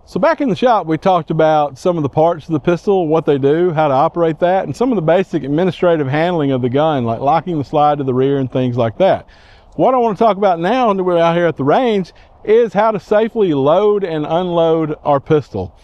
So back in the shop, we talked about some of the parts of the pistol, what they do, how to operate that, and some of the basic administrative handling of the gun, like locking the slide to the rear and things like that. What I want to talk about now, when we're out here at the range, is how to safely load and unload our pistol.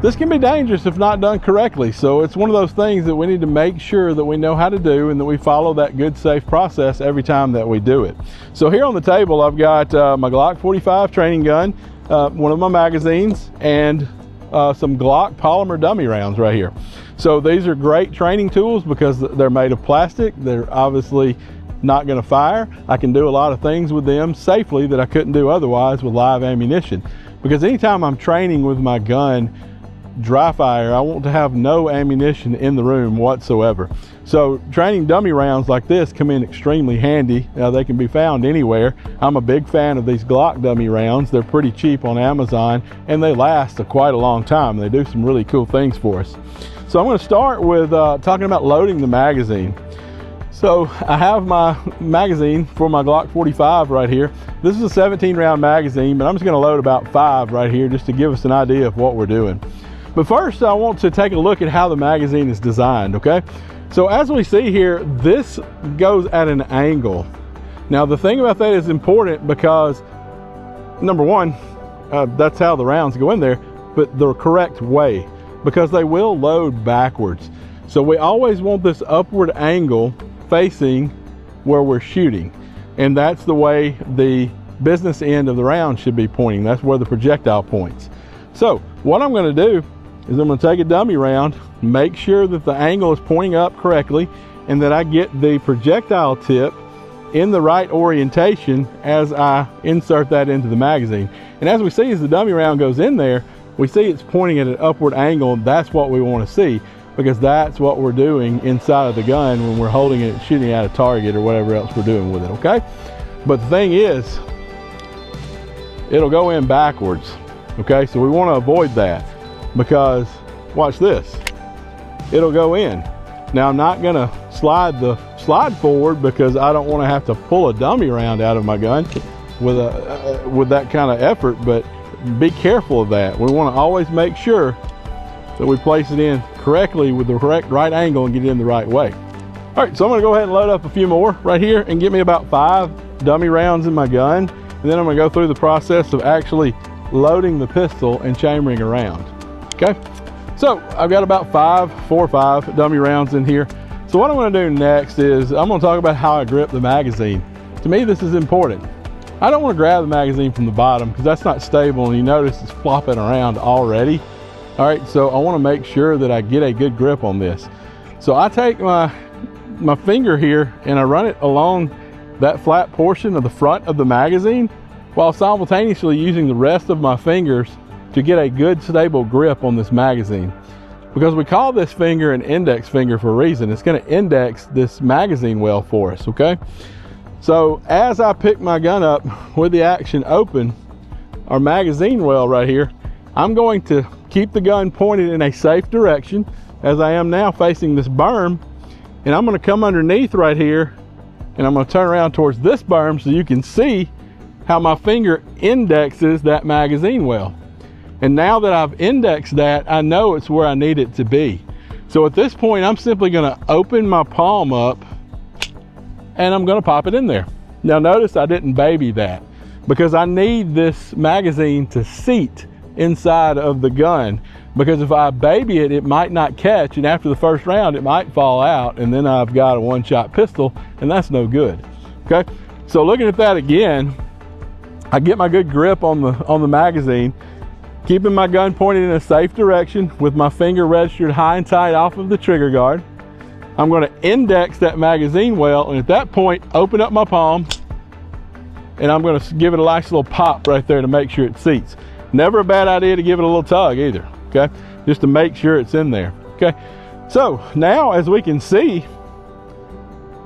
This can be dangerous if not done correctly, so it's one of those things that we need to make sure that we know how to do and that we follow that good, safe process every time that we do it. So here on the table, I've got my Glock 45 training gun, one of my magazines, and some Glock polymer dummy rounds right here. So these are great training tools because they're made of plastic. They're obviously not going to fire. I can do a lot of things with them safely that I couldn't do otherwise with live ammunition. Because anytime I'm training with my gun, Dryfire, I want to have no ammunition in the room whatsoever. So training dummy rounds like this come in extremely handy. Now they can be found anywhere. I'm a big fan of these Glock dummy rounds. They're pretty cheap on Amazon and they last quite a long time. They do some really cool things for us. So I'm going to start with talking about loading the magazine. So I have my magazine for my Glock 45 right here. This is a 17 round magazine, but I'm just going to load about 5 right here just to give us an idea of what we're doing. But first, I want to take a look at how the magazine is designed, okay? So as we see here, this goes at an angle. Now, the thing about that is important because, number one, that's how the rounds go in there, but the correct way, because they will load backwards. So we always want this upward angle facing where we're shooting. And that's the way the business end of the round should be pointing. That's where the projectile points. So what I'm going to do is I'm going to take a dummy round, make sure that the angle is pointing up correctly and that I get the projectile tip in the right orientation as I insert that into the magazine. And as we see, as the dummy round goes in there, we see it's pointing at an upward angle. That's what we want to see, because that's what we're doing inside of the gun when we're holding it, shooting at a target or whatever else we're doing with it, okay? But the thing is, it'll go in backwards, okay? So we want to avoid that. Because watch this, it'll go in. Now I'm not gonna slide forward because I don't want to have to pull a dummy round out of my gun with that kind of effort, but be careful of that. We want to always make sure that we place it in correctly with the correct right angle and get it in the right way. All right, so I'm gonna go ahead and load up a few more right here and get me about 5 dummy rounds in my gun, and then I'm gonna go through the process of actually loading the pistol and chambering around. Okay, so I've got about 4 or 5 dummy rounds in here. So what I'm going to do next is I'm going to talk about how I grip the magazine. To me, this is important. I don't want to grab the magazine from the bottom because that's not stable, and you notice it's flopping around already. All right, so I want to make sure that I get a good grip on this. So I take my finger here and I run it along that flat portion of the front of the magazine while simultaneously using the rest of my fingers to get a good stable grip on this magazine. Because we call this finger an index finger for a reason. It's going to index this magazine well for us, okay? So as I pick my gun up with the action open, our magazine well right here, I'm going to keep the gun pointed in a safe direction as I am now facing this berm, and I'm going to come underneath right here and I'm going to turn around towards this berm so you can see how my finger indexes that magazine well. And now that I've indexed that, I know it's where I need it to be. So at this point, I'm simply gonna open my palm up and I'm gonna pop it in there. Now notice I didn't baby that because I need this magazine to seat inside of the gun, because if I baby it, it might not catch, and after the first round, it might fall out, and then I've got a one-shot pistol, and that's no good, okay? So looking at that again, I get my good grip on the magazine, keeping my gun pointed in a safe direction with my finger registered high and tight off of the trigger guard. I'm going to index that magazine well, and at that point, open up my palm, and I'm going to give it a nice little pop right there to make sure it seats. Never a bad idea to give it a little tug either, okay? Just to make sure it's in there, okay? So now, as we can see,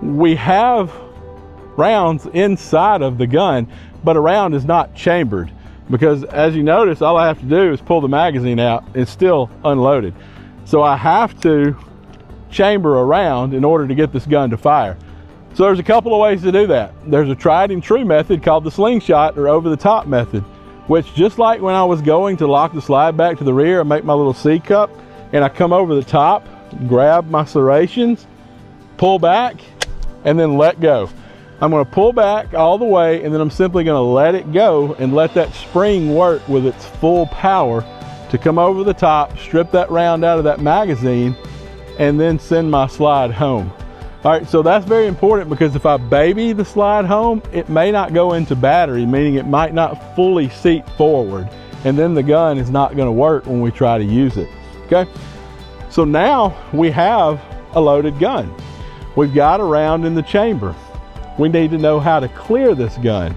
we have rounds inside of the gun, but a round is not chambered. Because as you notice, all I have to do is pull the magazine out. It's still unloaded. So I have to chamber a round in order to get this gun to fire. So there's a couple of ways to do that. There's a tried and true method called the slingshot or over the top method. which just like when I was going to lock the slide back to the rear, I make my little C cup and I come over the top, grab my serrations, pull back, and then let go. I'm going to pull back all the way, and then I'm simply going to let it go and let that spring work with its full power to come over the top, strip that round out of that magazine, and then send my slide home. All right, so that's very important, because if I baby the slide home, it may not go into battery, meaning it might not fully seat forward, and then the gun is not going to work when we try to use it. Okay, so now we have a loaded gun. We've got a round in the chamber. We need to know how to clear this gun.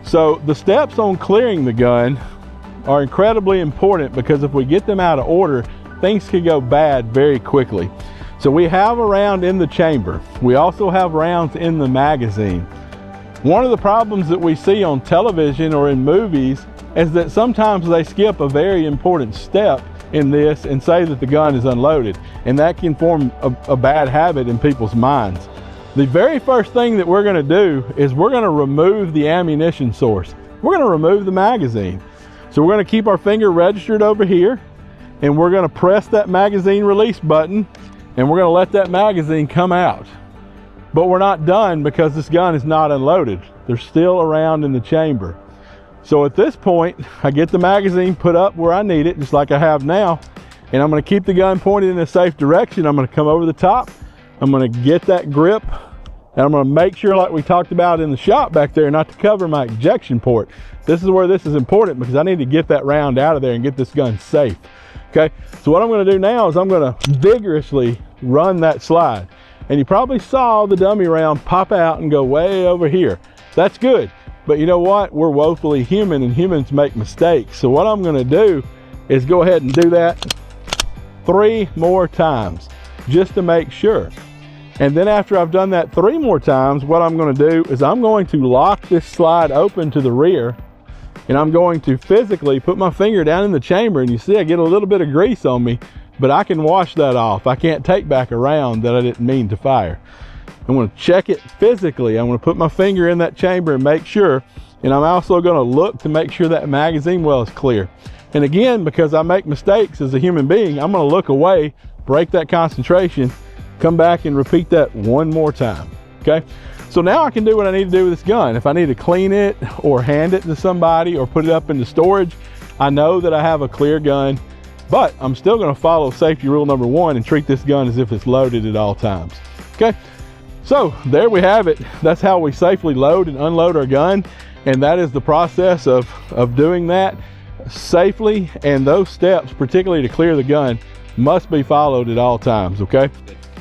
So the steps on clearing the gun are incredibly important, because if we get them out of order, things could go bad very quickly. So we have a round in the chamber. We also have rounds in the magazine. One of the problems that we see on television or in movies is that sometimes they skip a very important step in this and say that the gun is unloaded, and that can form a bad habit in people's minds. The very first thing that we're going to do is we're going to remove the ammunition source. We're going to remove the magazine. So we're going to keep our finger registered over here, and we're going to press that magazine release button, and we're going to let that magazine come out. But we're not done, because this gun is not unloaded. There's still a round in the chamber. So at this point, I get the magazine put up where I need it, just like I have now, and I'm going to keep the gun pointed in a safe direction. I'm going to come over the top. I'm going to get that grip, and I'm going to make sure, like we talked about in the shop back there, not to cover my ejection port. This is where this is important, because I need to get that round out of there and get this gun safe. Okay, so what I'm going to do now is I'm going to vigorously run that slide. And you probably saw the dummy round pop out and go way over here. That's good, but you know what? We're woefully human, and humans make mistakes. So what I'm going to do is go ahead and do that 3 more times, just to make sure. And then after I've done that 3 more times, what I'm going to do is I'm going to lock this slide open to the rear, and I'm going to physically put my finger down in the chamber, and you see I get a little bit of grease on me, but I can wash that off. I can't take back a round that I didn't mean to fire. I'm going to check it physically. I'm going to put my finger in that chamber and make sure, and I'm also going to look to make sure that magazine well is clear. And again, because I make mistakes as a human being, I'm going to look away, break that concentration, come back and repeat that 1 more time. Okay, so now I can do what I need to do with this gun. If I need to clean it or hand it to somebody or put it up into storage, I know that I have a clear gun, but I'm still going to follow safety rule number 1 and treat this gun as if it's loaded at all times. Okay, so there we have it. That's how we safely load and unload our gun, and that is the process of doing that safely. And those steps, particularly to clear the gun, must be followed at all times. Okay,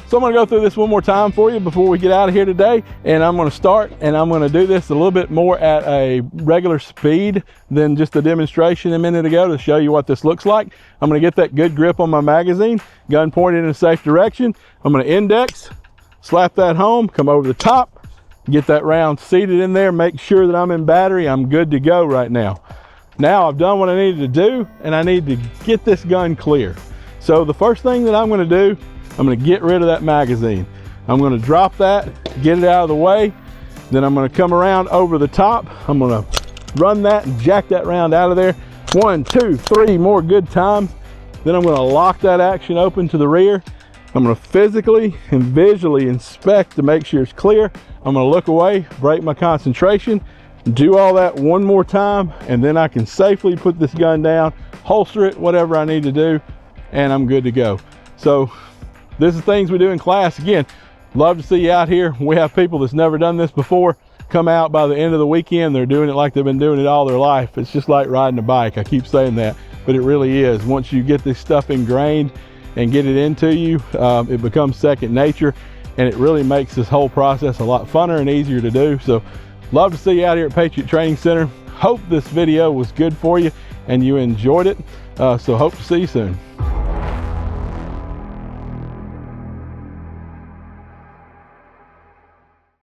so I'm going to go through this 1 more time for you before we get out of here today, and I'm going to start, and I'm going to do this a little bit more at a regular speed than just the demonstration a minute ago to show you what this looks like. I'm going to get that good grip on my magazine, gun pointed in a safe direction. I'm going to index, slap that home, come over the top, get that round seated in there, make sure that I'm in battery. I'm good to go right now. Now I've done what I needed to do, and I need to get this gun clear. So the first thing that I'm going to do, I'm going to get rid of that magazine. I'm going to drop that, get it out of the way. Then I'm going to come around over the top. I'm going to run that and jack that round out of there. 1, 2, 3 more good times. Then I'm going to lock that action open to the rear. I'm going to physically and visually inspect to make sure it's clear. I'm going to look away, break my concentration, do all that 1 more time, and then I can safely put this gun down, holster it, whatever I need to do, and I'm good to go. So this is things we do in class. Again, love to see you out here. We have people that's never done this before come out by the end of the weekend. They're doing it like they've been doing it all their life. It's just like riding a bike. I keep saying that, but it really is. Once you get this stuff ingrained and get it into you, it becomes second nature, and it really makes this whole process a lot funner and easier to do. So love to see you out here at Patriot Training Center. Hope this video was good for you and you enjoyed it. So hope to see you soon.